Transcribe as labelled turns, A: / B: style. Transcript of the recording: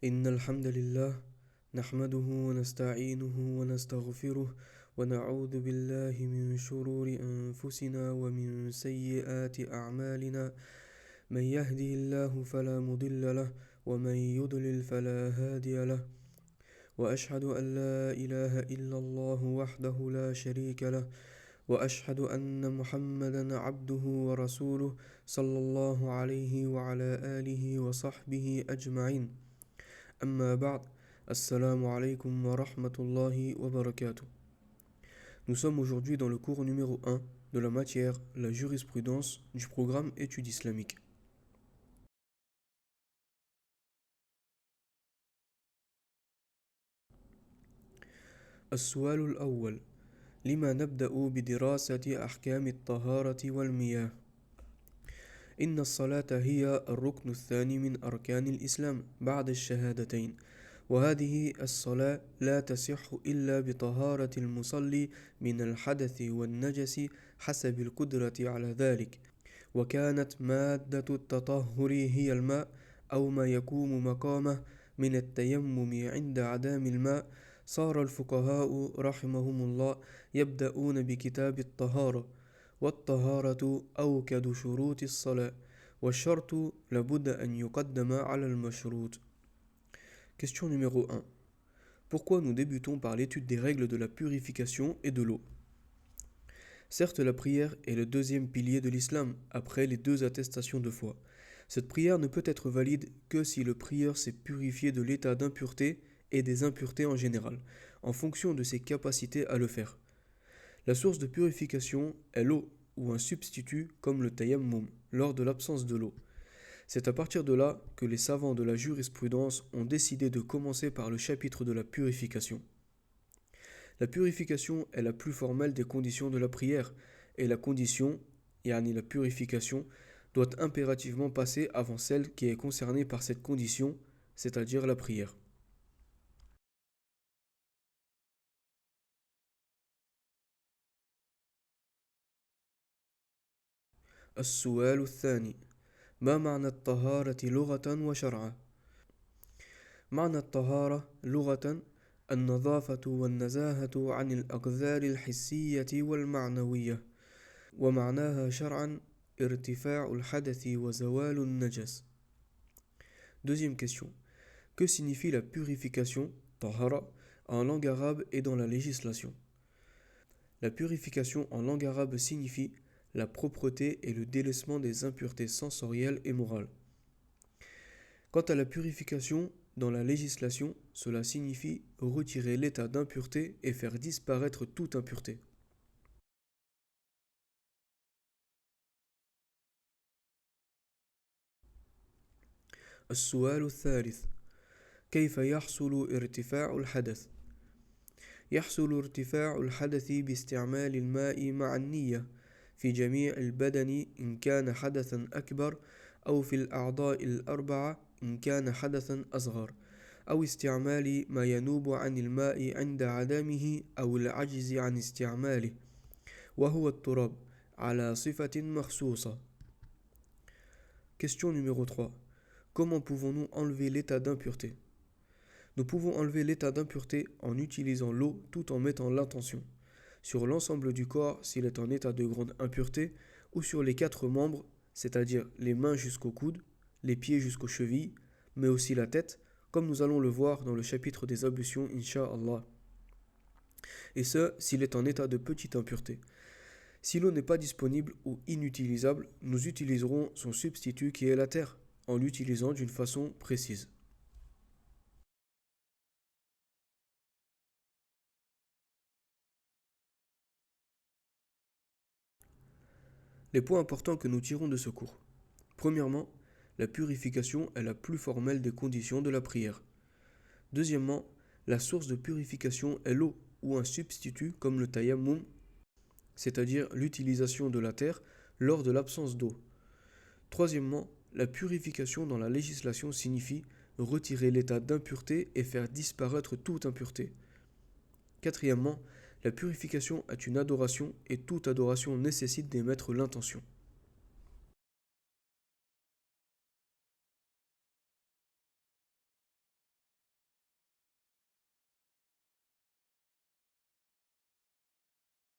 A: إن الحمد لله نحمده ونستعينه ونستغفره ونعوذ بالله من شرور أنفسنا ومن سيئات أعمالنا من يهده الله فلا مضل له ومن يضلل فلا هادي له وأشهد أن لا إله إلا الله وحده لا شريك له وأشهد أن محمدا عبده ورسوله صلى الله عليه وعلى آله وصحبه أجمعين أما بعد Assalamu alaikum wa rahmatullahi wa barakatuh. Nous sommes aujourd'hui dans le cours numéro 1 de la matière la jurisprudence du programme études islamiques. السؤال الأول لما نبدأ بدراسة أحكام الطهارة والمياه إن الصلاة هي الركن الثاني من أركان الإسلام بعد الشهادتين وهذه الصلاة لا تصح إلا بطهارة المصلي من الحدث والنجس حسب القدرة على ذلك وكانت مادة التطهر هي الماء أو ما يقوم مقامه من التيمم عند عدم الماء صار الفقهاء رحمهم الله يبدأون بكتاب الطهارة والطهارة أوكد شروط الصلاة والشرط لابد أن يقدم على المشروط. Question numéro 1. Pourquoi nous débutons par l'étude des règles de la purification et de l'eau? Certes, la prière est le deuxième pilier de l'islam, après les deux attestations de foi. Cette prière ne peut être valide que si le prieur s'est purifié de l'état d'impureté et des impuretés en général, en fonction de ses capacités à le faire. La source de purification est l'eau, ou un substitut comme le tayammum, lors de l'absence de l'eau. C'est à partir de là que les savants de la jurisprudence ont décidé de commencer par le chapitre de la purification. La purification est la plus formelle des conditions de la prière, et la condition, yani la purification, doit impérativement passer avant celle qui est concernée par cette condition, c'est-à-dire la prière. السؤال الثاني ما معنى الطهارة لغة وشرعا؟ معنى الطهارة لغة النظافة والنزاهة عن الأقذار الحسية والمعنوية ومعناها شرعا ارتفاع الحدث وزوال النجس. Deuxième question. Que signifie la purification, tahara, en langue arabe et dans la législation? La purification en langue arabe signifie la propreté et le délaissement des impuretés sensorielles et morales. Quant à la purification dans la législation, cela signifie retirer l'état d'impureté et faire disparaître toute impureté. السؤال الثالث كيف يحصل ارتفاع الحدث؟ يحصل ارتفاع الحدث باستعمال الماء مع النية في جميع البدن إن كان حدثا أكبر أو في الأعضاء الأربعة إن كان حدثا أصغر أو استعمال ما ينوب عن الماء عند عدمه أو العجز عن استعماله وهو التراب على صفة مخصوصة. Question numéro 3. Comment pouvons-nous enlever l'état d'impureté? Nous pouvons enlever l'état d'impureté en utilisant l'eau tout en mettant l'intention, sur l'ensemble du corps s'il est en état de grande impureté, ou sur les 4 membres, c'est-à-dire les mains jusqu'au coude, les pieds jusqu'aux chevilles, mais aussi la tête, comme nous allons le voir dans le chapitre des ablutions, Inch'Allah. Et ce, s'il est en état de petite impureté. Si l'eau n'est pas disponible ou inutilisable, nous utiliserons son substitut qui est la terre, en l'utilisant d'une façon précise. Les points importants que nous tirons de ce cours. Premièrement, la purification est la plus formelle des conditions de la prière. Deuxièmement, la source de purification est l'eau ou un substitut comme le tayammum, c'est-à-dire l'utilisation de la terre lors de l'absence d'eau. Troisièmement, la purification dans la législation signifie retirer l'état d'impureté et faire disparaître toute impureté. Quatrièmement, la purification est une adoration et toute adoration nécessite d'émettre l'intention.